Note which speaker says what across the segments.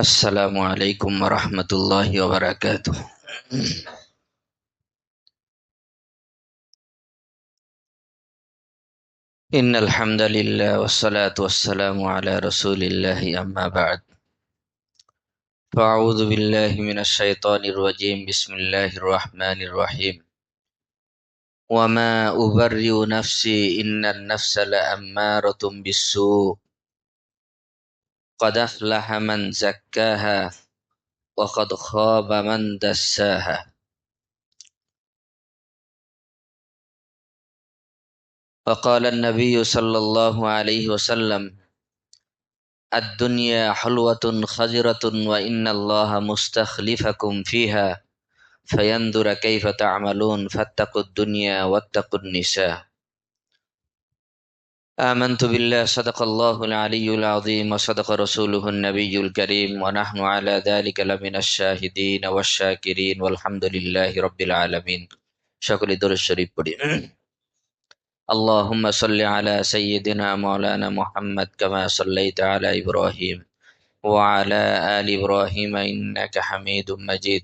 Speaker 1: السلام عليكم ورحمة الله وبركاته. إن الحمد لله والصلاة والسلام على رسول الله أما بعد. فأعوذ بالله من الشيطان الرجيم. بسم الله الرحمن الرحيم. وما أبرئ نفسي إن النفس لأمارة بالسوء قد أفلح من زكاها وقد خاب من دساها. وقال النبي صلى الله عليه وسلم: الدنيا حلوة خضرة وإن الله مستخلفكم فيها فينظر كيف تعملون فاتقوا الدنيا واتقوا النساء. آمنت بالله صدق الله العلي العظيم وصدق رسوله النبي الكريم ونحن على ذلك لمن الشاهدين والشاكرين والحمد لله رب العالمين. সকলে দরুদ শরীফ পড়ি। اللهم صل على سيدنا مولانا محمد كما صليت على إبراهيم وعلى آل إبراهيم إنك حميد مجيد.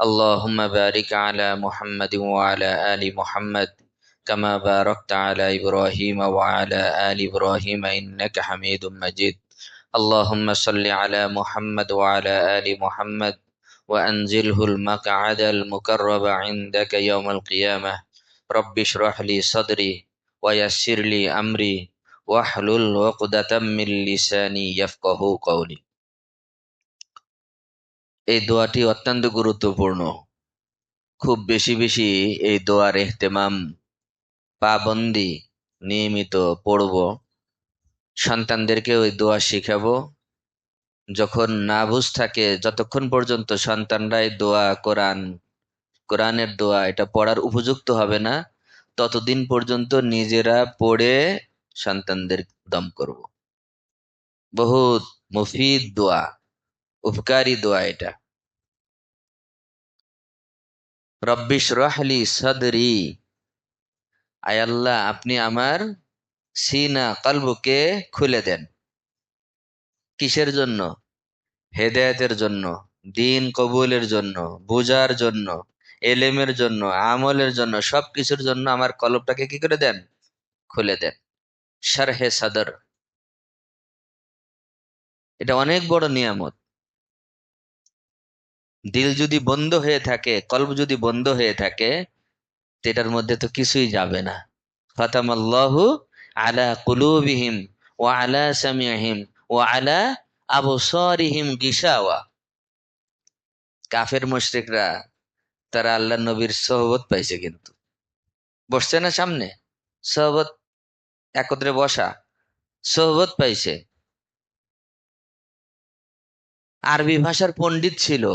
Speaker 1: اللهم بارك على محمد وعلى آل محمد كما باركت على إبراهيم وعلى آل إبراهيم إنك حميد مجيد. اللهم صل على محمد وعلى آل محمد وأنزله المقعد المقرب عندك يوم القيامة. رب اشرح لي صدري ويسر لي أمري واحلل عقدة من لساني يفقه قولي. এই দোয়াটি অত্যন্ত গুরুত্বপূর্ণ। খুব বেশি বেশি এই দোয়ার ইহতেমাম, পাবন্দি নিয়মিত পড়ব। সন্তানদেরকে ওই দোয়া শিখাবো। যখন নাবুঝ থাকে, যতক্ষণ পর্যন্ত সন্তানরা এই দোয়া কোরআনের দোয়া এটা পড়ার উপযুক্ত হবে না, ততদিন পর্যন্ত নিজেরা পড়ে সন্তানদের দম করব। বহুত মুফিদ দোয়া, উপকারী দোয়া এটা। রব্বিশ রহলি সদরি, আয় আল্লাহ আপনি আমার সিনা কলবকে খুলে দেন। কিসের জন্য? হেদায়েতের জন্য, দিন কবুলের জন্য, বুঝার জন্য, এলেমের জন্য, আমলের জন্য, সবকিছুর জন্য আমার কলবটাকে কি করে দেন? খুলে দেন। শারহে সাদর, এটা অনেক বড় নিয়ামত। দিল যদি বন্ধ হয়ে থাকে, কলব যদি বন্ধ হয়ে থাকে, এটার মধ্যে তো কিছুই যাবে না। খাতামাল্লাহু আলা কুলুবিহিম ওয়া আলা সামিহিম ওয়া আলা আবসারিহিম গিশাওয়া। কাফের মুশরিকরা তারা আল্লাহ নবীর সোহবত পাইছে, কিন্তু বসছে না সামনে, সোহবত একত্রে বসা, সোহবত পাইছে। আরবি ভাষার পণ্ডিত ছিল,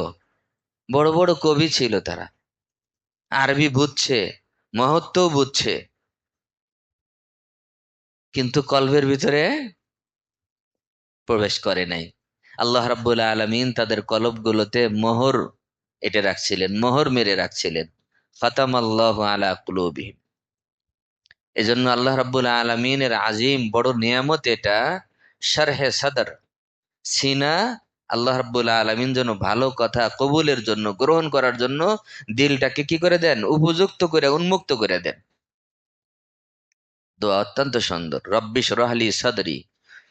Speaker 1: বড় বড় কবি ছিল, তারা আরবি বুঝছে, মহত্ব বুঝছে, কিন্তু কলবের ভিতরে প্রবেশ করে নাই। আল্লাহ রাব্বুল আলামিন তাদের কলবগুলোতে মোহর এটা রাখছিলেন, মোহর মেরে রাখছিলেন। খাতামাল্লাহু আলা কুলুবিহিম। এজন্য আল্লাহ রাব্বুল আলামিনের আজিম বড় নিয়ামত এটা, শারহে সাদর, সিনা। আল্লাহ রাব্বুল আলামিন যেন ভালো কথা কবুলের জন্য, গ্রহণ করার জন্য দিলটাকে কি করে দেন? উপযুক্ত করে, উন্মুক্ত করে দেন। দোয়া অত্যন্ত সুন্দর। রব্বিশ রহলি সদরি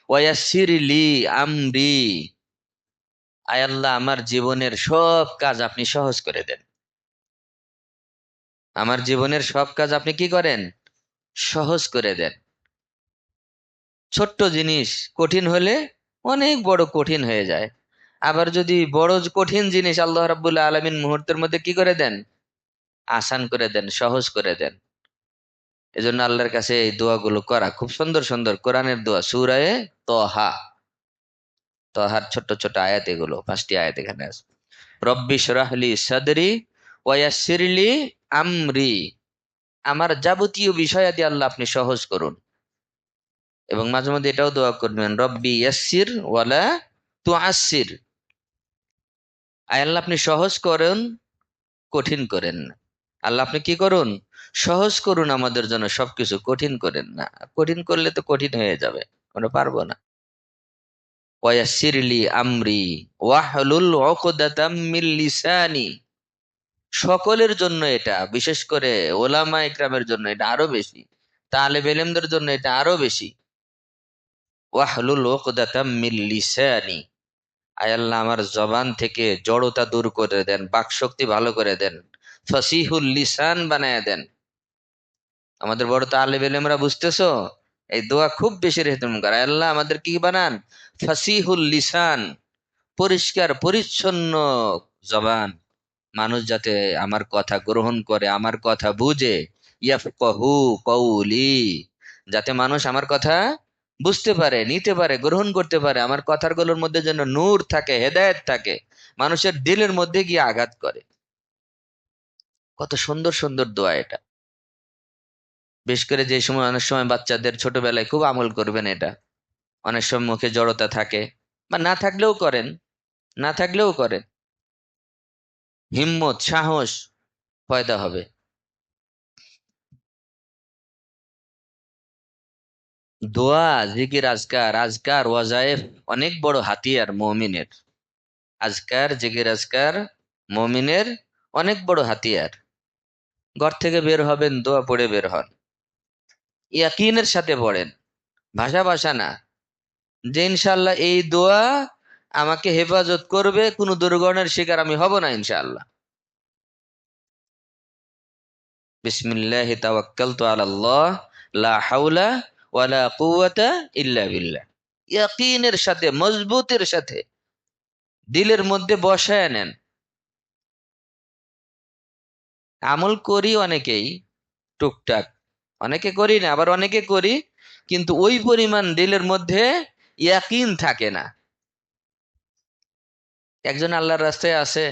Speaker 1: ওয়ায়াসসির লি আমরি, আয় আল্লাহ আমার জীবনের সব কাজ আপনি সহজ করে দেন। আমার জীবনের সব কাজ আপনি কি করেন? সহজ করে দেন। ছোট্ট জিনিস কঠিন হলে অনেক বড় কঠিন হয়ে যায়। আবার যদি বড় কঠিন জিনিস আল্লাহ রাব্বুল আলামিন মুহূর্তের মধ্যে কি করে দেন? আসান করে দেন, সহজ করে দেন। এজন্য আল্লাহর কাছে এই দোয়াগুলো করা খুব সুন্দর সুন্দর। কোরআনের দোয়া, সূরায়ে তহা, তহার ছোট্ট ছোট্ট আয়াত, এগুলো 5টি আয়াত এখানে আছে। রব্বি শরাহলি সাদরি ওয়ায়াসসিরলি আমরি, আমার যাবতীয় বিষয়াদি আল্লাহ আপনি সহজ করুন। এবং মাঝে মধ্যে এটাও দোয়া করবেন, রব্বি ইয়াসসির ওয়ালা তুআসসির, আয় আল্লাহ আপনি সহজ করুন, কঠিন করেন না। আল্লাহ আপনি কি করুন? সহজ করুন আমাদের জন্য, সবকিছু কঠিন করেন না। কঠিন করলে তো কঠিন হয়ে যাবে, আমরা পারবো না। ওয়ায়াসসিরলি আমরি ওয়াহলুল উকদাতাম মিন লিসানি। সকলের জন্য এটা, বিশেষ করে ওলামা ইকরামের জন্য এটা আরো বেশি, তালেব ইলমদের জন্য এটা আরো বেশি। ওয়াহলুল উকদাতাম মিন লিসানি, আয় আল্লাহ আমার জবান থেকে জড়তা দূর করে দেন, বাকশক্তি ভালো করে দেন, ফসিহুল লিসান বানায় দেন। আমাদের বড় তালেব ইলমরা বুঝতেছো, এই দোয়া খুব বেশি রেহতম করে, আয় আল্লাহ আমাদের কি বানান, ফসিহুল লিসান, পরিষ্কার পরিচ্ছন্ন জবান, মানুষ যাতে আমার কথা গ্রহণ করে, আমার কথা বুঝে, ইয়াফকাহু কওলি, যাতে মানুষ আমার কথা বুঝতে পারে, নিতে পারে, গ্রহণ করতে পারে, আমার কথার গুলোর মধ্যে যেন নূর থাকে, হেদায়েত থাকে, মানুষের দিলের মধ্যে গিয়ে আঘাত করে। কত সুন্দর সুন্দর দোয়া এটা। বেশ করে যে সময়, অনেক সময় বাচ্চাদের ছোটবেলায় খুব আমল করবেন এটা, অনেক সময় মুখে জড়তা থাকে, বা না থাকলেও করেন, না থাকলেও করেন, হিম্মত সাহস পয়দা হবে। দোয়া, জিকির, আজকার, আজকার ওয়াজায়েফ অনেক বড় হাতিয়ার মুমিনের। আজকার, জিকির, আজকার মুমিনের অনেক বড় হাতিয়ার। ঘর থেকে বের হবেন, দোয়া পড়ে বের হন, ইয়াকিনের সাথে পড়েন, ভাষা ভাষা না, যে ইনশাআল্লাহ এই দোয়া আমাকে হেফাজত করবে, কোনো দুর্ঘটনার শিকার আমি হব না ইনশাআল্লাহ। বিসমিল্লাহি তাওয়াক্কালতু আলাল্লাহ, লা হাওলা ওয়ালা কুওয়াতা ইল্লা বিল্লাহ। ইয়াকিনের সাথে, মজবুতের সাথে দিলের মধ্যে বসায় নেন। আমল করি অনেকেই, টুকটাক, অনেকে করি না, আবার অনেকে করি, কিন্তু ওই পরিমাণ দিলের মধ্যে ইয়াকিন থাকে না। একজন আল্লাহর রাস্তায় আছে,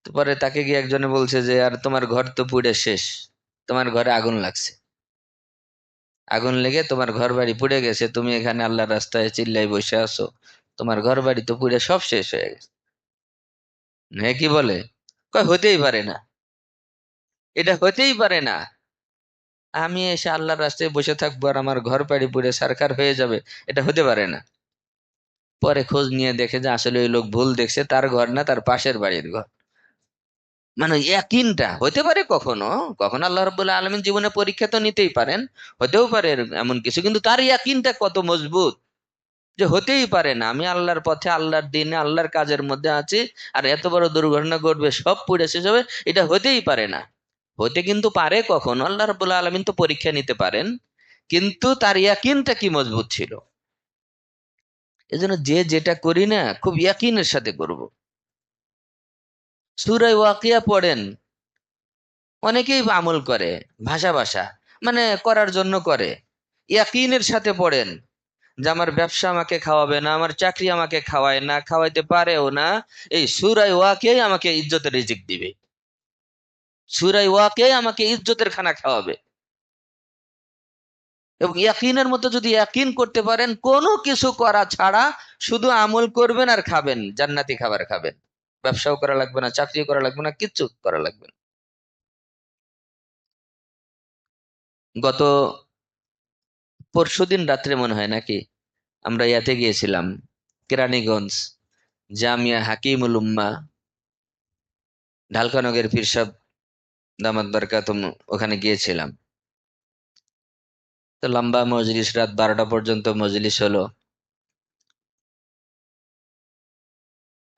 Speaker 1: তো পরে তাকে গিয়ে একজনে বলছে যে, আর তোমার ঘর তো পুড়ে শেষ, তোমার ঘরে আগুন লাগছে, আগুন লেগে তোমার ঘর বাড়ি পুড়ে গেছে, তুমি এখানে আল্লাহর রাস্তায় চিল্লাই বসে আছো, তোমার ঘর বাড়ি তো পুড়ে সব শেষ হয়ে গেছে। হ্যাঁ, কি বলে, কয় হতেই পারে না, এটা হতেই পারে না, আমি এসে আল্লাহর রাস্তায় বসে থাকবো আর আমার ঘর বাড়ি পুড়ে ছারখার হয়ে যাবে, এটা হতে পারে না। পরে খোঁজ নিয়ে দেখে যে আসলে ওই লোক ভুল দেখছে, তার ঘর না, তার পাশের বাড়ির ঘর। মানে ইয়াকিনটা হতে পারে, কখনো কখনো আল্লাহ রাব্বুল আলামিন জীবনে পরীক্ষা তো নিতেই পারেন, হতেও পারে এমন কিছু, কিন্তু তার ইয়াকিনটা কত মজবুত, যে হতেই পারে না, আমি আল্লাহর পথে, আল্লাহর দিনে, আল্লাহর কাজের মধ্যে আছি, আর এত বড় দুর্ঘটনা ঘটবে, সব পুড়ে শেষ হবে, এটা হতেই পারে না। হতে কিন্তু পারে, কখনো আল্লাহ রাব্বুল আলামিন তো পরীক্ষা নিতে পারেন, কিন্তু তার ইয়াকিনটা কি মজবুত ছিল। এজন্য যে যেটা করি না, খুব ইয়াকিনের সাথে করব। সূরা ওয়াকিয়া পড়েন, অনেকেই আমল করে, ভাষা ভাষা, মানে করার জন্য করে, ইয়াকিনের সাথে পড়েন যে আমার ব্যবসা আমাকে খাওয়াবে না, আমার চাকরি আমাকে খাওয়ায় না, খাওয়াইতে পারেও না, এই সূরা ওয়াকিয়াই আমাকে ইজ্জতের রিজিক দিবে, সূরা ওয়াকিয়াই আমাকে ইজ্জতের খানা খাওয়াবে। এবং ইয়াকিনের মতো যদি ইয়াকিন করতে পারেন, কোনো কিছু করা ছাড়া শুধু আমল করবেন আর খাবেন, জান্নাতি খাবার খাবেন, ব্যবসাও করা লাগবে না, চাকরিও করা লাগবে না, কিচ্ছু করা লাগবে না। গত পরশুদিন রাত্রে মনে হয় নাকি, আমরা ইয়াতে গিয়েছিলাম, কেরানীগঞ্জ জামিয়া হাকিমুল উম্মাহ, ঢালকানগের পীর সাহেব দামাত বারকাতুম, ওখানে গিয়েছিলাম। তো লম্বা মজলিস, রাত 12টা পর্যন্ত মজলিস হলো।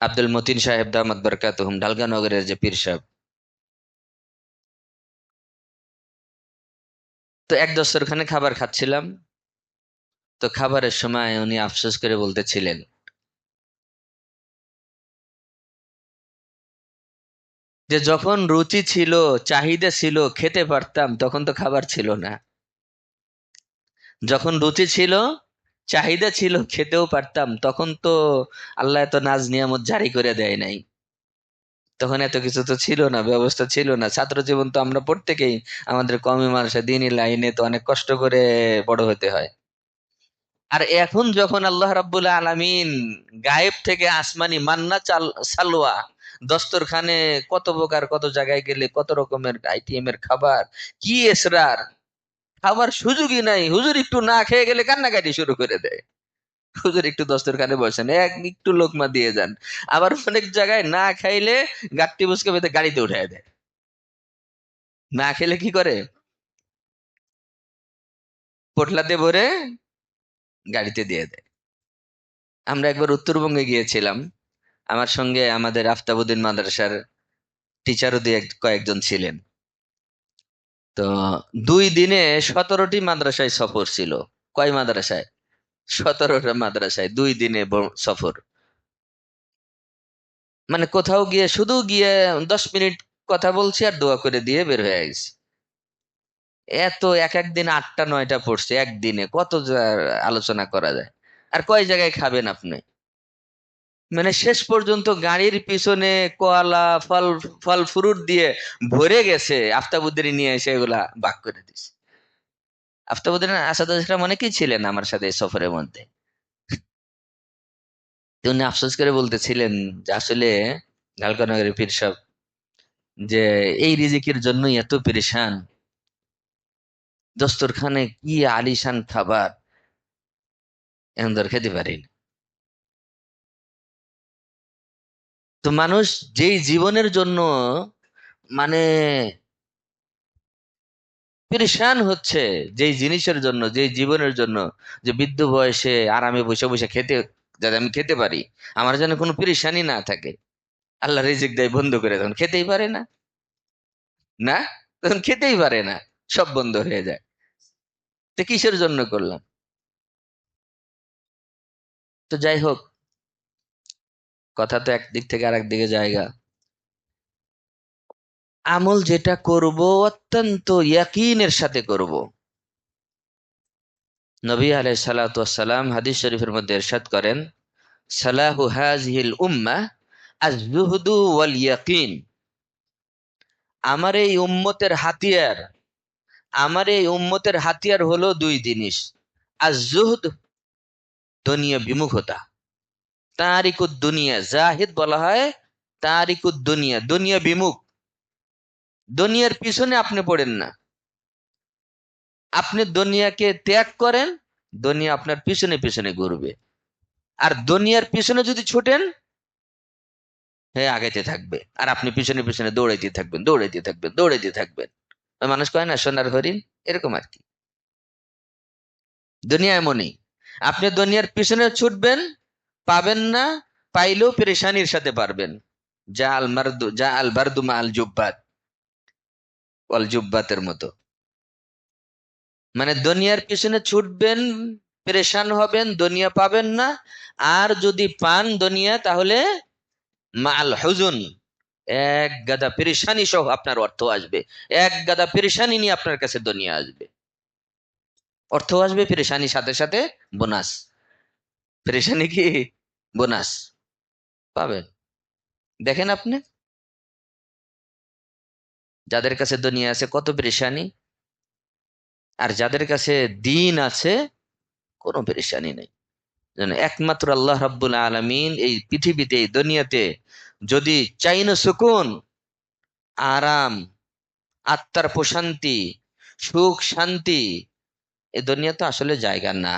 Speaker 1: আব্দুল মতিন সাহেব দামাত বারকাতুহুম, ঢালকানগরের যে পীর সাহেব, তো এক দস্তরখানে খাবার খাচ্ছিলাম। তো খাবারের সময় উনি আফসোস করে বলতেছিলেন যে, যখন রুচি ছিল, চাহিদা ছিল, খেতে পারতাম, তখন তো খাবার ছিল না। যখন রুচি ছিল, চাহিদা ছিল, খেতেও পারতাম, তখন তো আল্লাহ এত নাজ নিয়ামত জারি করে দেয় নাই, তখন এত কিছু তো ছিল না, ব্যবস্থা ছিল না। ছাত্র জীবন তো আমরা প্রত্যেকেই, আমাদের কওমি মাদ্রাসা দ্বীনি লাইনে তো অনেক কষ্ট করে বড় হতে হয়। আর এখন যখন আল্লাহ রাব্বুল আলামিন গায়েব থেকে আসমানি মান্না চাল সালোয়া, দস্তরখানে কত প্রকার, কত জায়গায় গেলে কত রকমের আইটেম এর খাবার, কি এসরার, খাবার সুযোগই নাই, হুজুর একটু না খেয়ে গেলে কান্নাকাটি শুরু করে দেয়। হুজুর একটু দস্তরখানে বসেন, একটু লোকমা দিয়ে যান। আবার অনেক জায়গায় না খাইলে গাট্টি বুসকে বেঁধে গাড়িতে উঠায় দেয়। না খেলে কি করে, পোটলাতে ভরে গাড়িতে দিয়ে দেয়। আমরা একবার উত্তরবঙ্গে গিয়েছিলাম, আমার সঙ্গে আমাদের আফতাবুদ্দিন মাদ্রাসার টিচারও কয়েকজন ছিলেন। তো 2 দিনে 17টি মাদ্রাসায় সফর ছিল। কয় মাদ্রাসায়? 17টা মাদ্রাসায় 2 দিনে সফর। মানে কোথাও গিয়ে শুধু গিয়ে 10 মিনিট কথা বলছি আর দোয়া করে দিয়ে বের হয়ে গেছি। এত এক এক দিন 8টা 9টা পড়ছে একদিনে, কত আলোচনা করা যায়। আর কয় জায়গায় খাবেন আপনি? মানে শেষ পর্যন্ত গাড়ির পিছনে কলা, ফল, ফল ফ্রুট দিয়ে ভরে গেছে। আফতাবুদ্দিন নিয়ে এসে এগুলা ভাগ করে দিছে। আফতাবুদ্দিন আসাদ অনেকেই ছিলেন আমার সাথে এই সফরের মধ্যে। তো উনি আফসোস করে বলতেছিলেন যে আসলে গালকানগরের পীর সাহেব, যে এই রিজিকের জন্যই এত পেরেশান, দস্তরখানে কি আলিশান খাবার, এখন ধর খেতে পারি না। তো মানুষ যেই জীবনের জন্য মানে পেরেশান হচ্ছে, যেই জিনিসের জন্য, যেই জীবনের জন্য, যে বৃদ্ধ বয়সে আরামে বসে বসে খেতে, যাতে আমি খেতে পারি, আমার যেন কোনো পেরেশানি না থাকে, আল্লাহ রিজিক দেয় বন্ধ করে, তখন খেতেই পারে না। না, তখন খেতেই পারে না, সব বন্ধ হয়ে যায়। তো কিসের জন্য করলাম? তো যাই হোক, কথা তো একদিক থেকে আরেক দিকে জায়গা। আমল যেটা করব অত্যন্ত ইয়াকিনের সাথে করব। নবী আলাইহিস সালাতু ওয়াস সালাম হাদিস শরীফের মধ্যে ইরশাদ করেন, সালাহু হাযিহিল উম্মাহ আয-যুহদু ওয়াল ইয়াকিন। আমার এই উম্মতের হাতিয়ার, আমার এই উম্মতের হাতিয়ার হলো 2 জিনিস। আয-যুহদ, দুনিয়া বিমুখতা। তারিকুদ দুনিয়া, জাহিদ বলা হয় তারিকুদ দুনিয়া, দুনিয়া বিমুখ। দুনিয়ার পিছনে আপনি পড়েন না, আপনি দুনিয়াকে ত্যাগ করেন, দুনিয়া আপনার পিছনে পিছনে ঘুরবে। আর দুনিয়ার পিছনে যদি ছুটেন, হ্যাঁ আগাইতে থাকবে, আর আপনি পিছনে পিছনে দৌড়াইতে থাকবেন, দৌড়াইতে থাকবেন, দৌড়াইতে থাকবেন। ওই মানুষ কয় না সোনার হরিণ, এরকম আর কি। দুনিয়া এমনই, আপনি দুনিয়ার পিছনে ছুটবেন, পাবেন না, পাইলেও পেরেশানির সাথে পারবেন। যা আল মারদু, যা আল বারদু মা আল জুব্বাত, ওয়াল জুব্বাতের মতো। মানে দুনিয়ার পিছনে ছুটবেন, পেরেশান হবেন, দুনিয়া পাবেন না। আর যদি পান দুনিয়া, তাহলে মা আল হুজুন, এক গাদা পেরেশানি সহ আপনার অর্থ আসবে। এক গাদা পেরেশানি নিয়ে আপনার কাছে দুনিয়া আসবে, অর্থ আসবে, পেরেশানির সাথে সাথে বোনাস। পেরেশানি কি? বোনাস পাবেন। দেখেন আপনি, যাদের কাছে দুনিয়া আছে কত পেরেশানি, আর যাদের কাছে দিন আছে কোনো পেরেশানি নেই। যেন একমাত্র আল্লাহ রাব্বুল আলামিন এই পৃথিবীতে, এই দুনিয়াতে যদি চাই না সুকুন, আরাম, আত্মার প্রশান্তি, সুখ শান্তি, এই দুনিয়া তো আসলে জায়গা না।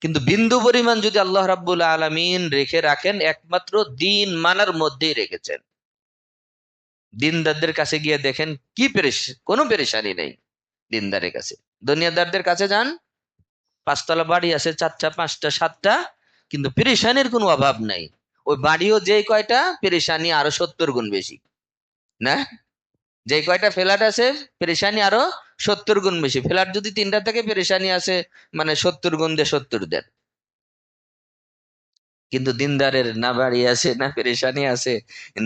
Speaker 1: কিন্তু বিন্দু পরিমাণ যদি আল্লাহ রাব্বুল আলামিন রেখে রাখেন, একমাত্র দিন মানার মধ্যেই রেখেছেন। দিনদারদের কাছে গিয়ে দেখেন কি কোনো পেরেশানি নেই দিনদারের কাছে। দুনিয়াদারদের কাছে যান, 5 তলা বাড়ি আছে, 4টা 5টা 7টা, কিন্তু পেরেশানির কোনো অভাব নাই। ওই বাড়িও যেই কয়টা, পেরেশানি আরো 70 গুণ বেশি। না, যে কয়টা ফ্ল্যাট আছে, পেরেশানি আরো 70 গুণ বেশি। ফ্ল্যাট যদি 3টা থাকে, পেরেশানি আছে মানে 70 গুণ দিয়ে 70 দেন। কিন্তু দিনদারের না বাড়ি আছে, না পেরেশানি আছে,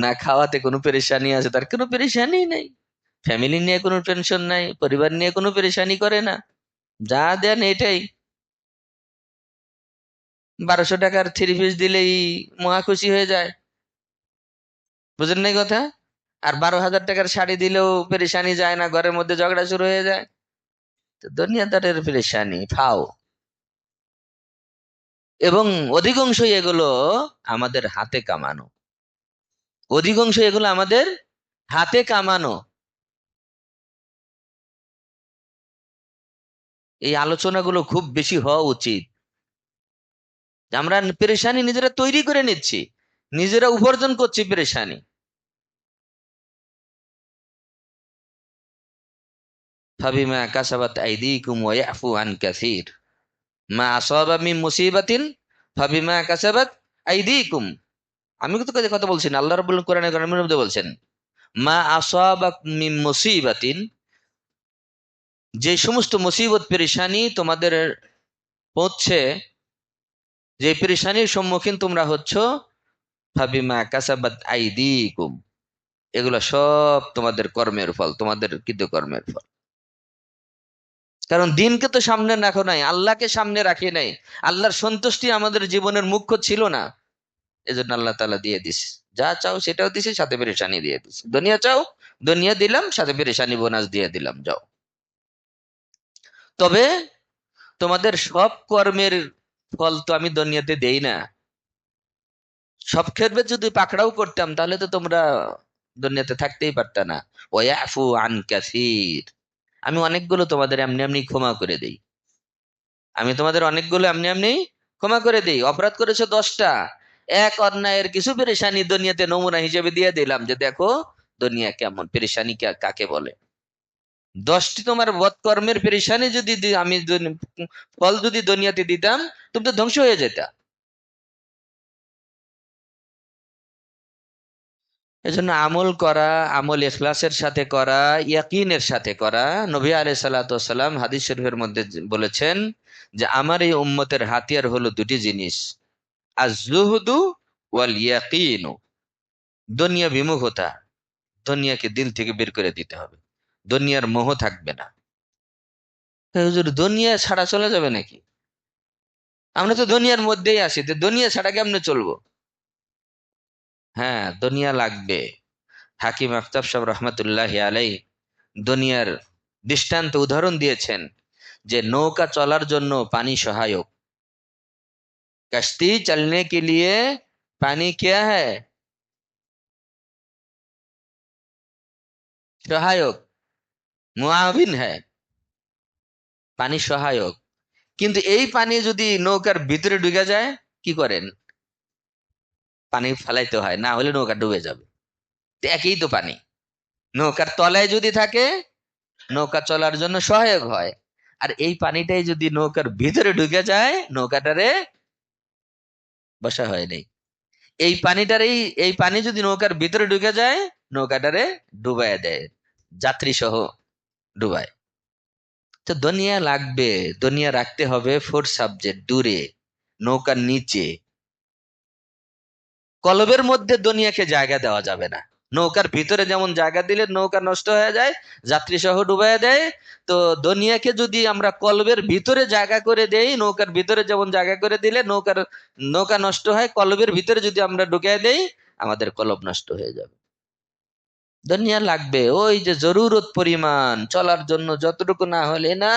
Speaker 1: না খাওয়াতে কোনো পেরেশানি আছে, তার কোনো পেরেশানি নাই। ফ্যামিলি নিয়ে কোনো টেনশন নাই, পরিবার নিয়ে কোনো পেরেশানি করে না, যা দেন এটাই। 1200 টাকার 3 পিস দিলেই মহা খুশি হয়ে যায়। বুঝেন নাই কথা? আর 12,000 টাকার শাড়ি দিলেও পেরেশানি যায় না, ঘরের মধ্যে ঝগড়া শুরু হয়ে যায়। তো দুনিয়াদারের পেরেশানি ফাও। এবং অধিকাংশই এগুলো আমাদের হাতে কামানো, অধিকাংশ এগুলো আমাদের হাতে কামানো। এই আলোচনাগুলো খুব বেশি হওয়া উচিত। যে আমরা পেরেশানি নিজেরা তৈরি করে নিচ্ছি, নিজেরা উপার্জন করছি পেরেশানি। ফাবিমা কাসাবাত আইদিকুম ওয়া ইয়াফু আন কাসীর, মা আসাবা মিন মুসিবাতিন ফাবিমা কাসাবাত আইদিকুম। আমি তো কথা বলছি না, আল্লাহ রাব্বুল কোরআনের মধ্যে বলছেন মা আসাবা মিন মুসিবাতিন, যে সমস্ত মুসিবত পেরেশানি তোমাদের পৌঁছছে, যে পেরেশানির সম্মুখীন তোমরা হচ্ছ, ফাবিমা কাসাবাত আইদিকুম, এগুলো সব তোমাদের কর্মের ফল, তোমাদের কৃতকর্মের ফল। কারণ দিনকে তো সামনে রাখো নাই, আল্লাহকে সামনে রাখি নাই, আল্লাহর সন্তুষ্টি আমাদের জীবনের মুখ্য ছিল না। এজন্য আল্লাহ তাআলা দিয়ে দিস, যা চাও সেটাও দিছে, সাথে পেরেশানি দিয়ে দিছে। দুনিয়া চাও, দুনিয়া দিলাম, সাথে পেরেশানি বোনাস দিয়ে দিলাম, যাও। তবে তোমাদের সব কর্মের ফল তো আমি দুনিয়াতে দেই না। সব ক্ষেত্রে যদি পাকড়াও করতাম তাহলে তো তোমরা দুনিয়াতে থাকতেই পারতা না। ওয়াফু আন কাসীর, আমি অনেকগুলো তোমাদের এমনি এমনি ক্ষমা করে দেই। আমি তোমাদের অনেকগুলো এমনি এমনি ক্ষমা করে দিই। অপরাধ করেছো 10টা, এক অন্যায়ের কিছু পেরেশানি দুনিয়াতে নমুনা হিসেবে দিয়ে দিলাম, যে দেখো দুনিয়া কেমন, পেরেশানি কাকে বলে। 10টি তোমার বৎকর্মের পেরেশানি যদি আমি ফল যদি দুনিয়াতে দিতাম, তুমি তো ধ্বংস হয়ে যেতা। এজন্য আমল করা, আমল ইখলাসের সাথে করা, ইয়াকিনের সাথে করা। নবী আলাইহিস সালাতু ওয়াস সালাম হাদিস শরীফের মধ্যে বলেছেন যে আমার এই উম্মতের হাতিয়ার হলো দুটি জিনিস, আজ-জুহদু ওয়াল ইয়াকিনু। দুনিয়া বিমুখতা, দুনিয়াকে দিল থেকে বের করে দিতে হবে, দুনিয়ার মোহ থাকবে না। হুজুর দুনিয়া ছাড়া চলে যাবে নাকি? আমরা তো দুনিয়ার মধ্যেই আছি, তো দুনিয়া ছাড়া কেমনে চলবো? হ্যাঁ, দুনিয়া লাগবে। হাকিম আফতাব সাহেব রহমতুল্লাহ আলাই দুনিয়ার দৃষ্টান্ত উদাহরণ দিয়েছেন যে নৌকা চলার জন্য পানি সহায়ক, कश्ती चलने के लिए पानी क्या है? সহায়ক, মুআবিন হ্যায়, পানি সহায়ক। কিন্তু এই পানি যদি নৌকার ভিতরে ঢুকে যায়, কি করেন? পানি ফেলাইতে হয়, না হলে নৌকা ডুবে যাবে। তো একই তো পানি, নৌকার তলায় যদি থাকে নৌকা চলার জন্য সহায়ক হয়, আর এই পানিটাই যদি নৌকার ভিতরে ঢুকে যায় নৌকাটারে বসা হয় নাই। এই পানি যদি নৌকার ভিতরে ঢুকে যায় নৌকাটারে ডুবাইয়া দেয়, যাত্রী সহ ডুবায়। তো দুনিয়া লাগবে, দুনিয়া রাখতে হবে ফোর সাবজেক্ট দূরে, নৌকার নিচে। কলবের মধ্যে দুনিয়াকে জায়গা দেওয়া যাবে না। নৌকার ভিতরে যেমন জায়গা দিলে নৌকা নষ্ট হয়ে যায়, যাত্রী সহ ডুবাইয়া দেয়, তো দুনিয়াকে যদি আমরা কলবের ভিতরে জায়গা করে দেই, নৌকার ভিতরে যেমন জায়গা করে দিলে নৌকা নষ্ট হয়, কলবের ভিতরে যদি আমরা ঢুকিয়ে দেই আমাদের কলব নষ্ট হয়ে যাবে। দুনিয়া লাগবে, ওই যে জরুরত পরিমাণ, চলার জন্য যতটুকু না হলে না,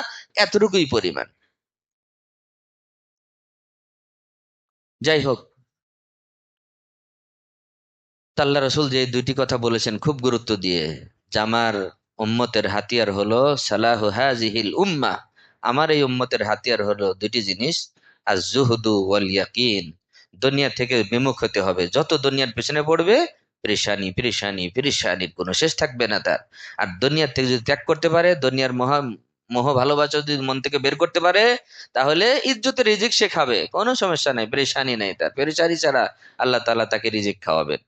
Speaker 1: এতটুকুই পরিমাণ। যাই হোক, আল্লাহ রসুল যে দুইটি কথা বলেছেন খুব গুরুত্ব দিয়ে, যে আমার উম্মতের হাতিয়ার হলো সালাহু হাজিহিল উম্মাহ, আমার এই উম্মতের হাতিয়ার হলো দুটি জিনিস, আজ জুহুদু ওয়াল ইয়াকিন। দুনিয়া থেকে বিমুখ হতে হবে, যত দুনিয়ার পেছনে পড়বে পেরেশানি পেরেশানি পেরেশানির কোনো শেষ থাকবে না তার। আর দুনিয়ার থেকে যদি ত্যাগ করতে পারে, দুনিয়ার মোহ ভালোবাসা যদি মন থেকে বের করতে পারে, তাহলে ইজ্জতের রিজিক সে খাবে, কোনো সমস্যা নাই, পেরেশানি নাই তার। পেরেশানি ছাড়া আল্লাহ তাআলা তাকে রিজিক খাওয়াবেন,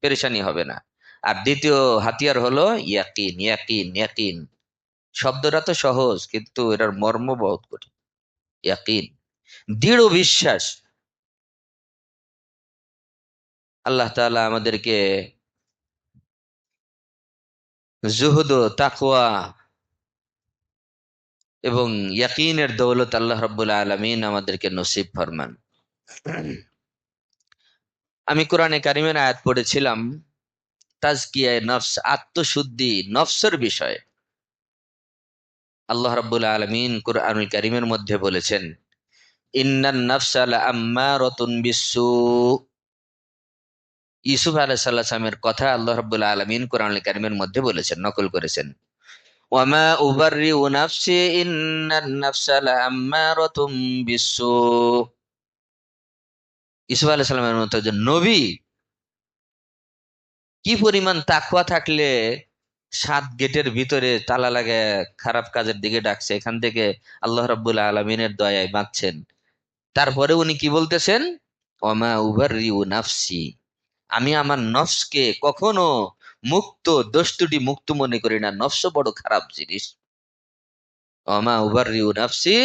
Speaker 1: পেরেশানি হবে না। আর দ্বিতীয় হাতিয়ার হলো ইয়াকিন। ইয়াকিন ইয়াকিন শব্দটা তো সহজ, কিন্তু এটার মর্ম বহুত কঠিন। ইয়াকিন, দৃঢ় বিশ্বাস। আল্লাহ তাআলা আমাদেরকে জুহুদ, তাকওয়া এবং ইয়াকিনের দৌলত আল্লাহ রাব্বুল আলামিন আমাদেরকে নসিব ফরমান। আমি কোরআনে কারিমের আয়াত পড়েছিলাম তাজকিয়ায়ে নফস, আত্মশুদ্ধি, নফসের বিষয়ে। আল্লাহ রাব্বুল আলামিন কুরআনুল কারীমের মধ্যে বলেছেন ইন্নান নাফসা লাআম্মারাতুন বিসসু। ইউসুফ আলাইহিস সালামের কথা আল্লাহ রাব্বুল আলামিন কুরআনুল কারীমের মধ্যে বলেছেন, নকল করেছেন। ওয়ামা উবাররিউ নাফসি ইন্নান নাফসা লাআম্মারাতুন বিসসু। ইউসুফ আলাইহিস সালামের মতো একজন নবী কি পরিমাণ তাকওয়া থাকলে 7 গেটের ভিতরে তালা লাগে খারাপ কাজের দিকে ডাকছে, এখান থেকে আল্লাহ রাব্বুল আলামিনের দয়ায় বাঁচছেন। তারপরে উনি কি বলতেছেন? ওমা উবাররিউ নাফসি, আমি আমার নফসকে কখনো মুক্ত, দোষ মুক্ত মনে করি না, নফস বড় খারাপ জিনিস। ওমা উবাররিউ নাফসি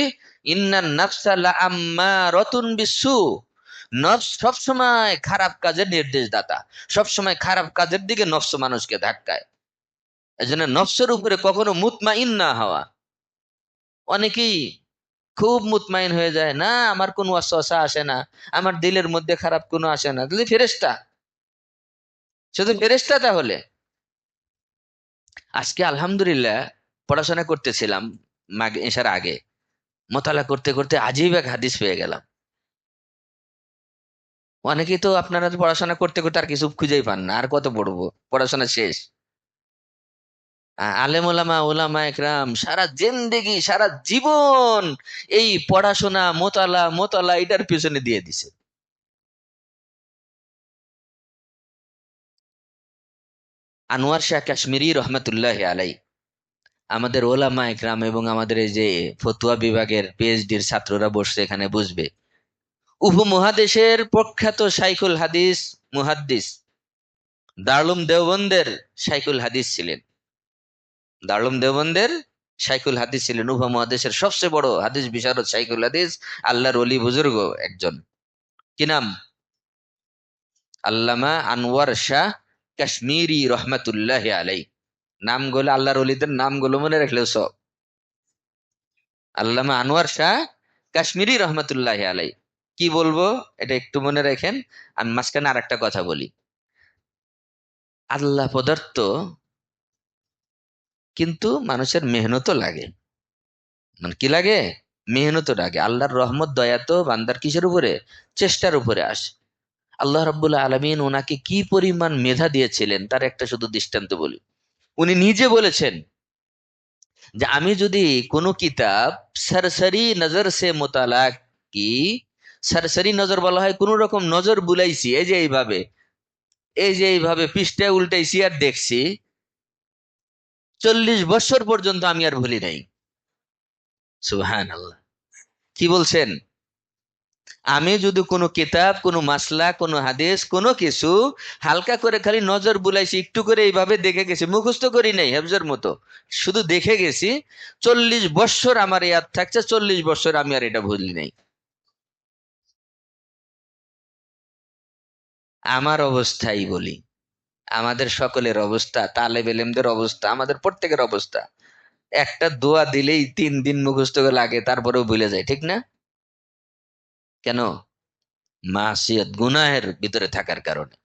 Speaker 1: ইন্নান নাফসা লাআম্মারাতুন বিসু, নফস সবসময় খারাপ কাজের নির্দেশদাতা, সবসময় খারাপ কাজের দিকে নফস মানুষকে ধাক্কায়। এজন্য নফসের উপরে কখনো মুতমাইন না হওয়া। অনেকেই খুব মুতমাইন হয়ে যায়, না আমার কোনো ওয়াসওয়াসা আসে না, আমার দিলের মধ্যে খারাপ কোনো আসে না, তাহলে ফেরেশতা, শুধু ফেরেশতা তাহলে। আজকে আলহামদুলিল্লাহ পড়াশোনা করতেছিলাম এসার আগে, মোতালা করতে করতে আজীব এক হাদিস পেয়ে গেলাম। অনেকেই তো আপনারা তো পড়াশোনা করতে করতে আর কিছু খুঁজেই পান না, আর কত পড়বো, পড়াশোনা শেষ। আলেম ওলামা, ওলামা একরাম সারা জিন্দেগি সারা জীবন এই পড়াশোনা মোতালা মোতালা এটার পিছনে দিয়ে দিছে। আনোয়ার শাহ কাশ্মীরি রহমতুল্লাহ আলাই, আমাদের ওলামা একরাম এবং আমাদের এই যে ফতুয়া বিভাগের পিএইচডির ছাত্ররা বসছে এখানে বুঝবে, উপমহাদেশের প্রখ্যাত শাইখুল হাদিস, মুহাদ্দিস, দারুল দেওবন্দের শাইখুল হাদিস ছিলেন। দারুল দেওবন্দের শাইখুল হাদিস ছিলেন, উপমহাদেশের সবচেয়ে বড় হাদিস বিশারদ শাইখুল হাদিস, আল্লাহর ওলি বুজুর্গ একজন। কি নাম? আল্লামা আনোয়ার শাহ কাশ্মীরি রহমতুল্লাহ আলাই। নামগুলো আল্লাহর ওলিদের নামগুলো মনে রাখলেও সব। আল্লামা আনোয়ার শাহ কাশ্মীরি রহমতুল্লাহ আলাই। কি বলবো এটা একটু মনে রাখেন। আমি মাঝখানে আর একটা কথা বলি। আল্লাহ পদার্থ, কিন্তু মানুষের মেহনতও লাগে। মানে কি লাগে? মেহনতও লাগে। আল্লাহর রহমত দয়া তো বান্দার কিসের উপরে? চেষ্টার উপরে আসে। আল্লাহ রাব্বুল আলামিন ওনাকে কি পরিমাণ মেধা দিয়েছিলেন তার একটা শুধু দৃষ্টান্ত বলি। উনি নিজে বলেছেন যে আমি যদি কোনো কিতাব সরসরি নজর সে মোতালা কি, সরসরি নজর বলা হয় কোন রকম নজর বুলাইছি, এই যে এইভাবে, এই যে এইভাবে পৃষ্ঠায় উল্টাইছি আর দেখছি, 40 বছর পর্যন্ত আমি আর ভুলি নাই। সুবহানাল্লাহ। কি বলছেন? আমি যদি কোনো কিতাব, কোনো মাসলা, কোনো হাদিস, কোনো কিছু হালকা করে খালি নজর বুলাইছি, একটু করে এইভাবে দেখে গেছি, মুখস্থ করি নাই হেফজের মতো, শুধু দেখে গেছি, 40 বছর আমার ইয়াদ থাকছে, 40 বছর আমি আর এটা ভুলি নাই। আমার অবস্থাই বলি, আমাদের সকলের অবস্থা, তালেব ইলমদের অবস্থা, আমাদের প্রত্যেকের অবস্থা, একটা দোয়া দিলেই 3 দিন মুখস্থ লাগে, তারপরেও ভুলে যায়, ঠিক না? কেন? মাসিয়ত, গুনাহের ভিতরে থাকার কারণে,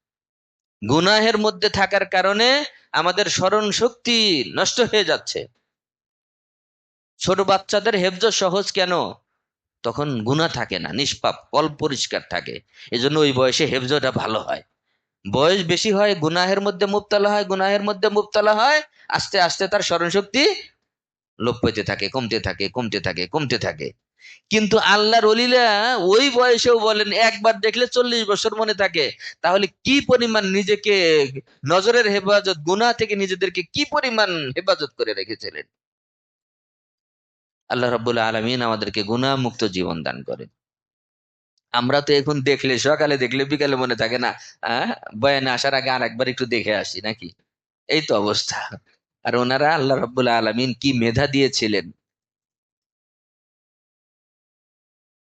Speaker 1: গুনাহের মধ্যে থাকার কারণে আমাদের স্মরণ শক্তি নষ্ট হয়ে যাচ্ছে। ছোট বাচ্চাদের হেফজ সহজ কেন? তখন গুনাহ থাকে না, নিষ্পাপ কল পরিষ্কার থাকে, এজন্য ওই বয়সে হেফজটা ভালো হয়। বয়স বেশি হয় গুনাহের মধ্যে মুবতালা হয়, গুনাহের মধ্যে মুবতালা হয়, আস্তে আস্তে তার স্মরণ শক্তি লোপ পেতে থাকে, কমতে থাকে, কমতে থাকে, কমতে থাকে। কিন্তু আল্লাহর ওলিরা ওই বয়সেও বলেন একবার দেখলে 40 বছর মনে থাকে। তাহলে কি পরিমাণ নিজেকে, নজরের হেফাজত, গুনাহ থেকে নিজেদেরকে কি পরিমাণ হেফাজত করে রেখেছিলেন। আল্লাহ রাব্বুল আলামিন আমাদেরকে গুনাহ মুক্ত জীবন দান করেন। আমরা তো এখন দেখলে, সকালে দেখলে বিকালে মনে থাকে না, আহ বয়ানে আসার আগে আর একবার একটু দেখে আসি নাকি, এই তো অবস্থা। আর ওনারা আল্লাহ রাব্বুল আলামিন কি মেধা দিয়েছিলেন,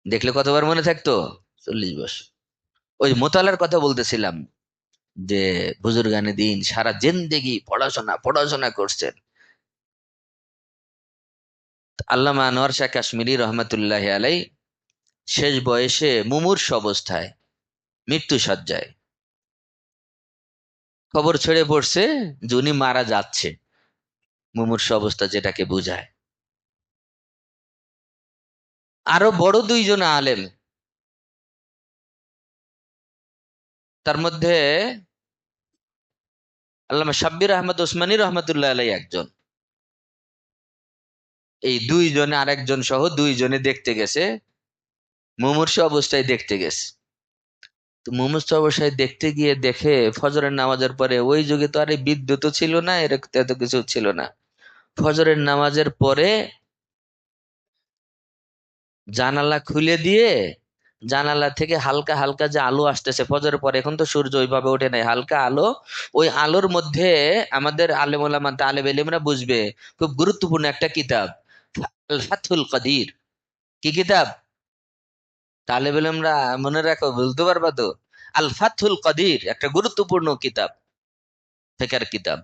Speaker 1: দেখলে কতবার মনে থাকতো? 40 বছর। ওই মোতালার কথা বলতেছিলাম, যে বুজুর্গানে দিন সারা জিন্দেগি পড়াশোনা পড়াশোনা করছেন। আল্লামা আনোয়ার শাহ কাশ্মীরি রহমতুল্লাহ আলাই শেষ বয়সে মুমূর্ষু অবস্থায়, মৃত্যু সজ্জায়, খবর ছড়ে পড়ছে যে উনি মারা যাচ্ছে। মুমূর্ষু অবস্থা যেটাকে বোঝায়। আরো বড় 2জন আলেম, তার মধ্যে আল্লামা শাব্বির আহমদ ওসমানী রহমতুল্লাহ আলাই একজন। এই 2জনে, আরেকজন সহ 2জনে দেখতে গেছে, মুমূর্ষু অবস্থায় দেখতে গেছে। তো মুমূর্ষু অবস্থায় দেখতে গিয়ে দেখে ফজরের নামাজের পরে, ওই যুগে তো আর এই বিদ্যুৎ ছিল না, এরকম এত কিছু ছিল না। ফজরের নামাজের পরে জানালা খুলে দিয়ে, জানালা থেকে হালকা হালকা যে আলো আসতেছে ফজরের পরে, এখন তো সূর্য ওইভাবে ওঠে নাই, হালকা আলো, ওই আলোর মধ্যে আমাদের আলেম ওলামা তালেব ইলমরা বুঝবে খুব গুরুত্বপূর্ণ একটা কিতাব, আল ফাথুল কাদির। কি কিতাব? তালেব ইলমরা মনে রাখো, বলতে পারবা তো? আল ফাথুল কাদির একটা গুরুত্বপূর্ণ কিতাব, ফিকহের কিতাব।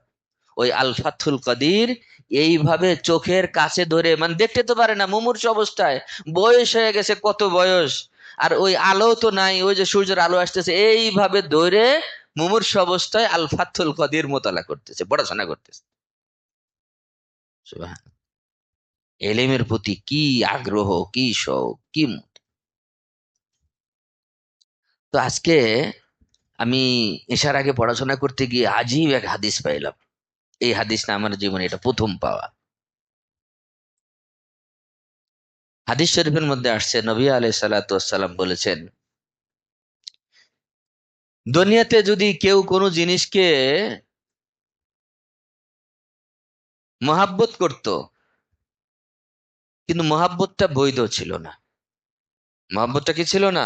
Speaker 1: ওই আল ফাথুল কাদির এইভাবে চোখের কাছে ধরে, মানে দেখতে তো পারে না মুমূর্ষু অবস্থায়, বয়স হয়ে গেছে, কত বয়স, আর ওই আলো তো নাই, ওই যে সূর্যের আলো আসতেছে, এইভাবে ধরে মুমূর্ষু অবস্থায় আল ফাথুল কাদির মোতালা করতেছে, পড়াশোনা করতেছে। সুবহান। এলেমের প্রতি কি আগ্রহ, কি শখ, কি তো আজকে আমি এশার আগে পড়াশোনা করতে গিয়ে আজীব এক হাদিস পাইলাম। এই হাদিসটা আমার জীবনে এটা প্রথম পাওয়া। হাদিস শরীফের মধ্যে আসছে, নবী আলাইহিস সালাতু ওয়াস সালাম বলেছেন, দুনিয়াতে যদি কেউ কোনো জিনিসকে মহাব্বত করত, কিন্তু মহাব্বতটা বৈধ ছিল না, মহাব্বতটা কি ছিল না?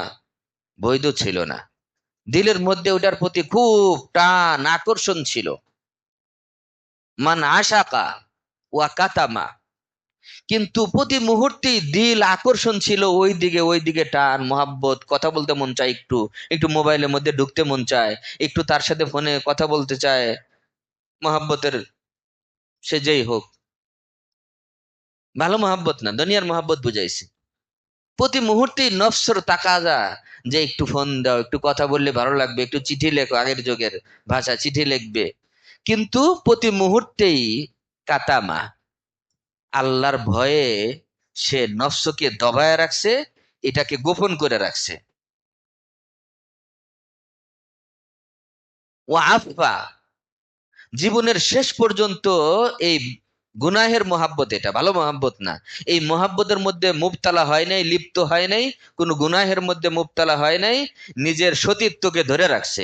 Speaker 1: বৈধ ছিল না। দিলের মধ্যে ওটার প্রতি খুব টান আকর্ষণ ছিল। মান আশাকা ওয়া কাতামা, কিন্তু প্রতি মুহূর্তেই দিল আকর্ষণ ছিল ওই দিকে, ওই দিকে টান মহাব্বত, কথা বলতে মন চায়, একটু একটু মোবাইলের মধ্যে ঢুকতে মন চায়, একটু তার সাথে ফোনে কথা বলতে চায়, মহাব্বতের, সে যেই হোক, ভালো মহাব্বত না, দুনিয়ার মহাব্বত বুঝাইছে। প্রতি মুহূর্তেই নফসের তাকাজা, যে একটু ফোন দাও, একটু কথা বললে ভালো লাগবে, একটু চিঠি লেখো, আগের যুগের ভাষা চিঠি লিখবে। কিন্তু প্রতি মুহূর্তেই কাতামা, আল্লাহর ভয়ে সে নফসকে দবায় রাখছে, এটাকে গোপন করে রাখছে। ও আফা, জীবনের শেষ পর্যন্ত এই গুনাহের মহাব্বত, এটা ভালো মহাব্বত না, এই মহাব্বতের মধ্যে মুবতালা হয় নাই, লিপ্ত হয় নাই, কোন গুনাহের মধ্যে মুবতালা হয় নাই, নিজের সতীত্বকে ধরে রাখছে।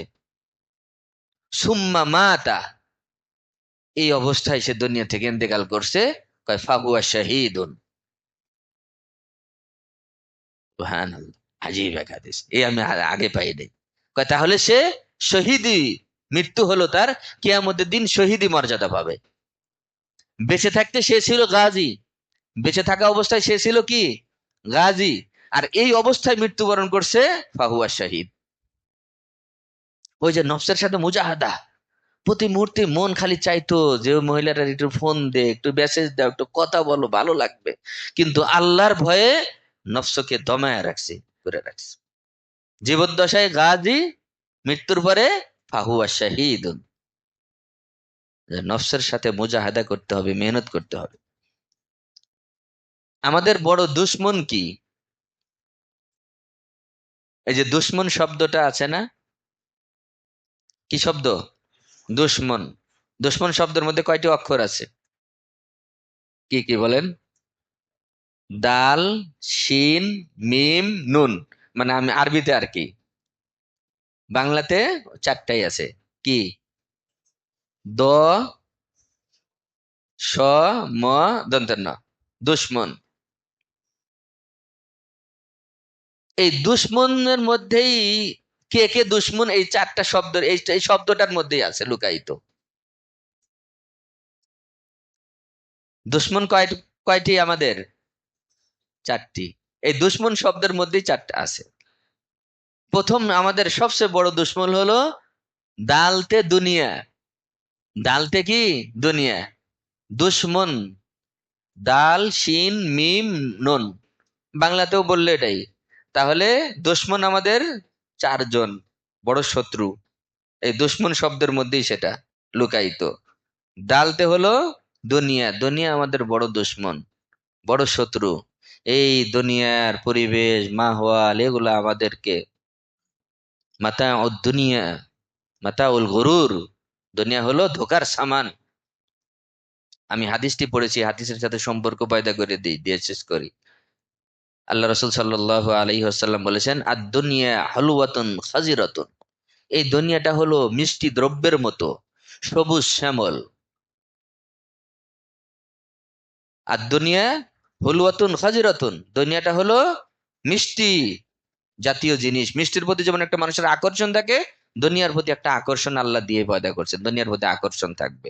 Speaker 1: সুম্মা মাতা, এই অবস্থায় সে দুনিয়া থেকে ইন্তেকাল করছে, কয় ফাহুয়া শাহীদুন। সুবহানাল্লাহ, আজীব এক হাদিস, এই আমি আগে পাই নাই। কয় তাহলে সে শহীদি, মৃত্যু হলো তার, কিয়ামতের দিন শহীদি মর্যাদা পাবে। বেঁচে থাকতে সে ছিল গাজী, বেঁচে থাকা অবস্থায় সে ছিল কি? গাজী। আর এই অবস্থায় মৃত্যুবরণ করছে, ফাহুয়া শাহিদ। ওই যে নফসের সাথে মুজাহাদা, প্রতি মুহূর্তে মন খালি চাইতো যে ওই মহিলাটার একটু ফোন দে, একটু মেসেজ দাও, একটু কথা বলো, ভালো লাগবে, কিন্তু আল্লাহর ভয়ে নফসকে দমায় রাখছে, করে রাখছে। জীবদ্দশায় গাজী, মৃত্যুর পরে ফাহুয়া শাহিদ। নফসের সাথে মুজাহাদা করতে হবে, মেহনত করতে হবে। আমাদের বড় দুশ্মন কি? এই যে দুশ্মন শব্দটা আছে না, কি শব্দ? দুশ্মন। দুশ্মন শব্দের মধ্যে কয়টি অক্ষর আছে? কি কি বলেন? দাল, শিন, মিম, নুন। মানে আমি আরবিতে আর কি, বাংলাতে চারটাই আছে। কি? দ, স, ম, দন্তের ন, দুশ্মন। এই দুশ্মনের মধ্যেই কে কে দুশ্মন, এই চারটা শব্দ, এই শব্দটার মধ্যেই আছে লুকায়িত। দুশ্মন কয়টি? কয়টি আমাদের? চারটি। এই দুশ্মন শব্দের মধ্যেই চারটা আছে। প্রথম আমাদের সবচেয়ে বড় দুশ্মন হলো দালতে দুনিয়া। দালতে কি? দুনিয়া। দুশ্মন, দাল শিন মিম নুন, বাংলাতেও বললে এটাই। তাহলে দুশ্মন আমাদের চারজন, বড় শত্রু। এই দুশ্মন শব্দের মধ্যেই সেটা লুকায়িত। দালতে হলো দুনিয়া, দুনিয়া আমাদের বড় দুশ্মন, বড় শত্রু। এই দুনিয়ার পরিবেশ, মাহওয়াল, এগুলা আমাদেরকে, মাতা ও দুনিয়া, মাতা উল গরুর, দুনিয়া হলো ধোকার সামান। আমি হাদিসটি পড়েছি, হাদিসের সাথে সম্পর্ক পয়দা করে দিই, দিয়ে শেষ করি। আল্লাহ রসুল সাল্লাল্লাহু আলাইহি ওয়াসাল্লাম বলেছেন, আদ দুনিয়া হলুয়াতুন খাজিরাতুন, এই দুনিয়াটা হলো মিষ্টি দ্রব্যের মতো, সবুজ শ্যামল। আর দুনিয়া হলুয়াতুন খাজিরাতুন, দুনিয়াটা হলো মিষ্টি জাতীয় জিনিস। মিষ্টির প্রতি যেমন একটা মানুষের আকর্ষণ থাকে, দুনিয়ার প্রতি একটা আকর্ষণ আল্লাহ দিয়ে পয়দা করছেন, দুনিয়ার প্রতি আকর্ষণ থাকবে।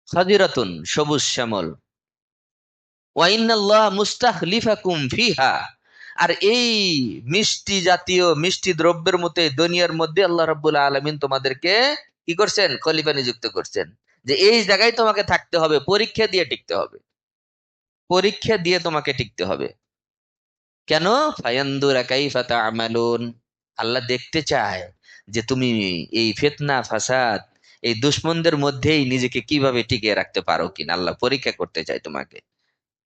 Speaker 1: খাজিরাতুন, সবুজ শ্যামল। ওয়া ইন্নাল্লাহ মুস্তাখলিফাকুম ফিহা, আর এই মিষ্টি জাতীয় মিষ্টি দ্রব্যের মধ্যে দুনিয়ার মধ্যে আল্লাহ রাব্বুল আলামিন তোমাদেরকে কি করছেন? খলিফা নিযুক্ত করছেন, যে এই জায়গায় তোমাকে থাকতে হবে, পরীক্ষা দিয়ে টিকতে হবে, পরীক্ষা দিয়ে তোমাকে টিকতে হবে। কেন? ফায়ানদুরা কাইফা তা'মালুন, আল্লাহ দেখতে চায় যে তুমি এই ফিতনা ফাসাদ, এই দুশমনদের মধ্যেই নিজেকে কিভাবে টিকিয়ে রাখতে পারো কিনা, আল্লাহ পরীক্ষা করতে চায় তোমাকে।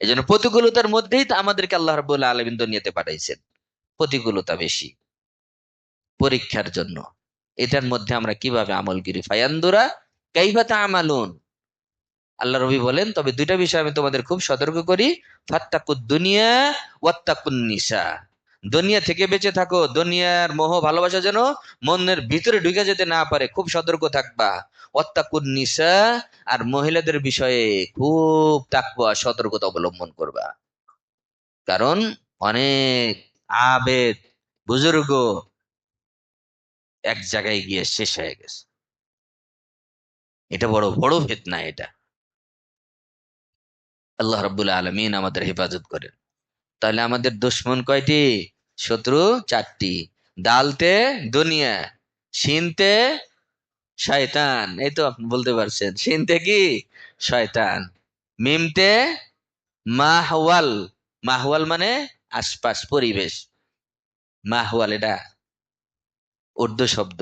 Speaker 1: এই জন্য প্রতিকূলতার মধ্যেই তো আমাদেরকে আল্লাহ রাব্বুল আলামিন দুনিয়াতে পাঠাইছেন, প্রতিকূলতা বেশি, পরীক্ষার জন্য। এটার মধ্যে আমরা কিভাবে আমল করি, ফায়ানদুরা কাইফা তা'মালুন। আল্লাহ রবি বলেন, তবে দুইটা বিষয় আমি তোমাদের খুব সতর্ক করি, ফাত্তাকুদ দুনিয়া ওয়াত্তাকুন নিসা, দুনিয়া থেকে বেঁচে থাকো, দুনিয়ার মোহ ভালোবাসা যেন মনের ভিতরে ঢুকে যেতে না পারে, খুব সতর্ক থাকবা। ওয়াত্তাকুন নিসা, আর মহিলাদের বিষয়ে খুব তাকওয়া সতর্কতা অবলম্বন করবা। কারণ অনেক আবেদ বুজুর্গ এক জায়গায় গিয়ে শেষ হয়ে গেছে। এটা বড় বড় ফিতনা এটা। আল্লাহ রাব্বুল আলামিন আমাদের হেফাজত করেন। তাহলে আমাদের দুশ্মন কয়টি? শত্রু চারটি। দালতে দুনিয়া, শিনতে শয়তান, এই তো আপনি বলতে পারছেন, শিনতে কি? শয়তান। মিমতে মাহওয়াল, মাহওয়াল মানে আশপাশ, পরিবেশ। মাহওয়াল এটা উর্দু শব্দ,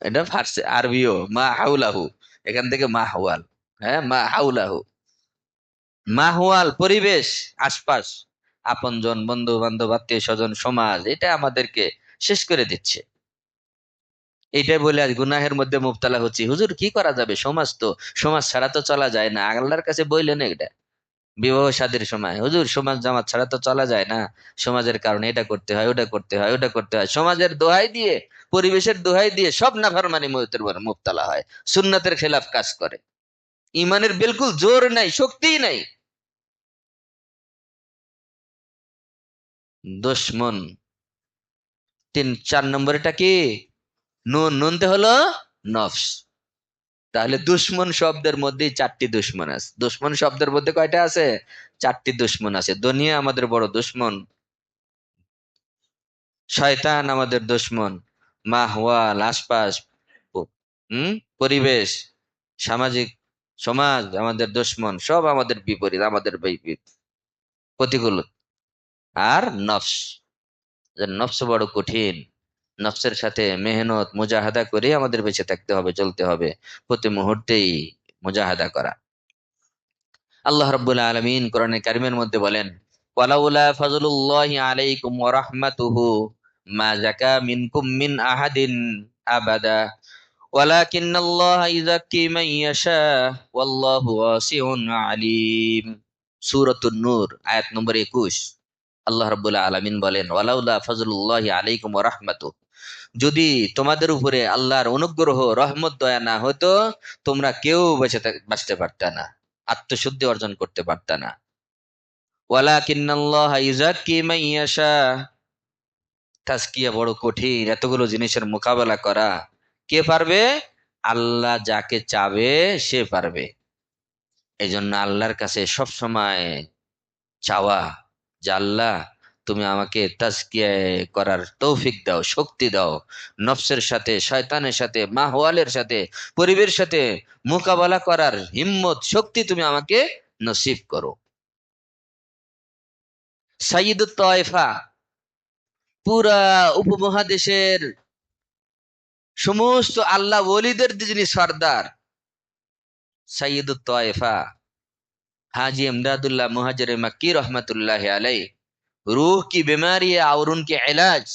Speaker 1: এটা ফার্সি আরবিও, মা হাউলাহু, এখান থেকে মাহওয়াল। হ্যাঁ, মা হাউলাহু, মাহওয়াল পরিবেশ, আশপাশ, আপনজন, বন্ধু বান্ধব, আত্মীয় স্বজন, সমাজ, এটা আমাদেরকে শেষ করে দিচ্ছে। এইটাই বলে আজ গুনাহের মধ্যে মুবতালা হচ্ছি। হুজুর কি করা যাবে, সমাজ তো, সমাজ ছাড়া তো চলা যায় না। আল্লাহর কাছে বললেন এটা বিবাহ শাদীর সময়, হুজুর সমাজ জামাত ছাড়া তো চলা যায় না, সমাজের কারণে এটা করতে হয়, ওটা করতে হয়, ওটা করতে হয়। সমাজের দোহাই দিয়ে, পরিবেশের দোহাই দিয়ে সব নাফরমানি মতের মুবতালা হয়, সুন্নাতের খেলাফ কাজ করে, ইমানের বিলকুল জোর নাই, শক্তিই নাই। দুশ্মন চার নম্বরটা কি? নুন, নুনতে হলো নফস। তাহলে দুশ্মন শব্দের মধ্যেই চারটি দুশ্মন আছে। দুশ্মন শব্দের মধ্যে কয়টা আছে? চারটি দুশ্মন আছে। দুনিয়া আমাদের বড় দুশ্মন, শয়তান আমাদের দুশ্মন, মাহওয়াল আশপাশ, হম পরিবেশ, সামাজিক সমাজ আমাদের দুশ্মন, সব আমাদের বিপরীত, আমাদের প্রতিকূল। আর নফস, যে নফস বড় কঠিন, নফসের সাথে মেহনত মুজাহাদা করে আমাদের বেঁচে থাকতে হবে, চলতে হবে, প্রতি মুহূর্তেই মুজাহাদা করা। আল্লাহ রাব্বুল আলামিন কোরআনে কারিমের মধ্যে বলেন, ওয়ালাউলা ফাজলুল্লাহি আলাইকুম ওয়া রাহমাতুহু মা যাকা মিনকুম মিন আহাদিন আবাদা ওয়ালাকিন্নাল্লাহা ইযাক্কি মান ইয়াশা ওয়াল্লাহু ওয়াসিউন আলিম। সূরাতুন নূর আয়াত নম্বর 21। আল্লাহ রাব্বুল আলামিন বলেন, ওয়ালাউলা ফাজলুল্লাহি আলাইকুম ওয়া রাহমাতুহু, যদি তোমাদের উপরে আল্লাহর অনুগ্রহ রহমত দয়া না হতো, তোমরা কেউ বাঁচতে পারতা না, আত্মশুদ্ধি অর্জন করতে পারতা না। ওয়ালাকিন্নাল্লাহা ইউযাক্কি মান ইয়াশা, তাজকিয়া বড় কঠিন, এতগুলো জিনিসের মোকাবেলা করা। কে পারবে? আল্লাহ যাকে চাবে সে পারবে। এই জন্য আল্লাহর কাছে সব সময় চাওয়া, যে আল্লাহ তুমি আমাকে তাজকিয়া করার তৌফিক দাও, শক্তি দাও, নফসের সাথে, শয়তানের সাথে, মাহওয়ালের সাথে, পরিবেশের সাথে মোকাবেলা করার হিম্মত, শক্তি তুমি আমাকে নসিব করো। সাইয়্যিদুত তায়েফা, পুরা উপমহাদেশের সমস্ত আল্লাহ ওলিদের যিনি সর্দার, সাইয়্যিদুত তায়েফা हाजी इमदादुल्लाह मुहाजिर मक्की रहमतुल्लाह আলাইহি, রূহ কি বিমারি আর উনকে ইলাজ,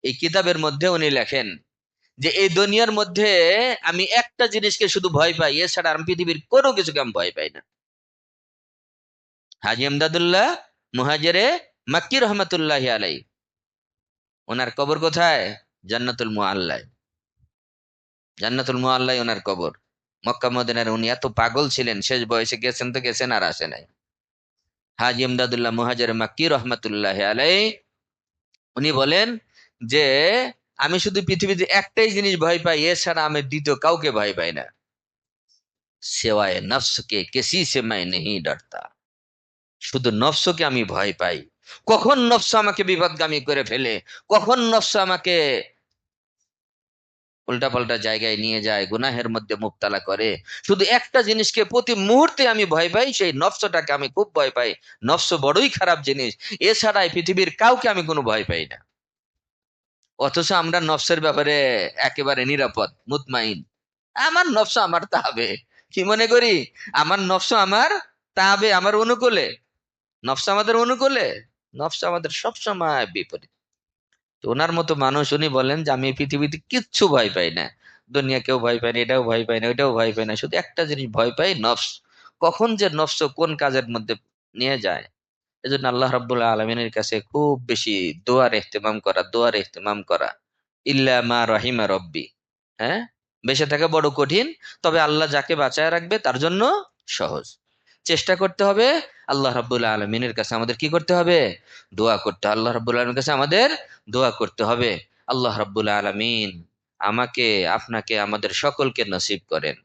Speaker 1: এই কিতাবের মধ্যে উনি লেখেন যে এই দুনিয়ার মধ্যে আমি একটা জিনিসকে শুধু ভয় পাই, এছাড়া আমি পৃথিবীর কোনো কিছুকে আমি ভয় পাই না। হাজি ইমদাদুল্লাহ মুহাজিরে মাক্কি রহমতুল্লাহ আলাই, ওনার কবর কোথায়? জান্নাতুল মুআল্লায়। জান্নাতুল মুআল্লায় ওনার কবর। মক্কা মদিনার উনি এত পাগল ছিলেন, শেষ বয়সে গেছেন তো গেছেন, আর আসে নাই। হাজি ইমদাদুল্লাহ মুহাজির মাক্কি রহমতুল্লাহ আলাই উনি বলেন যে আমি শুধু পৃথিবীতে একটাই জিনিস ভয় পাই, এছাড়া আমি দ্বিতীয় কাউকে ভয় পাই না। সেওয়ায়ে নফস কে কিসি সে मैं नहीं डरता। শুধু নফসকে আমি ভয় পাই। কখন নফস আমাকে বিপদগামী করে ফেলে, কখন নফস আমাকে উল্টাপাল্টা জায়গায় নিয়ে যায়, গুনাহের মধ্যে মুবতালা করে, শুধু একটা জিনিসকে প্রতি মুহূর্তে আমি ভয় পাই, সেই নফসটাকে আমি খুব ভয় পাই। নফস বড়ই খারাপ জিনিস, এছাড়া এই পৃথিবীর কাউকে আমি কোনো ভয় পাই না। অথচ আমরা নফসের ব্যাপারে একেবারে নিরাপদ, মুতমাইন। আমার নফস আমার তাবে, কি মনে করি? আমার নফস আমার তাবে, আমার অনুকূলে। নফস আমাদের অনুকূলে, নফস আমাদের সবসময় বিপরীত। তো ওনার মতো মানুষ, উনি বলেন যে আমি এই পৃথিবীতে কিচ্ছু ভয় পাই না, দুনিয়া কেউ ভয় পায় না, এটাও ভয় পায় না, ওইটাও ভয় পায় না, শুধু একটা জিনিস ভয় পাই, নফস। কখন যে নফস কোন কাজের মধ্যে নিয়ে যায়। এজন্য আল্লাহ রাব্বুল আলামিনের কাছে খুব বেশি দোয়ার ইহতিমাম করা। ইল্লা মা রহিমা রব্বি। হ্যাঁ, বেঁচে থাকা বড় কঠিন, তবে আল্লাহ যাকে বাঁচায় রাখবে তার জন্য সহজ। চেষ্টা করতে হবে, আল্লাহ রাব্বুল আলামিনের কাছে আমাদের কি করতে হবে? দোয়া করতে হবে। আল্লাহ রাব্বুল আলামিনের কাছে আমাদের দোয়া করতে হবে। আল্লাহ রাব্বুল আলামিন আমাকে, আপনাকে, আমাদের সকলকে নসিব করেন।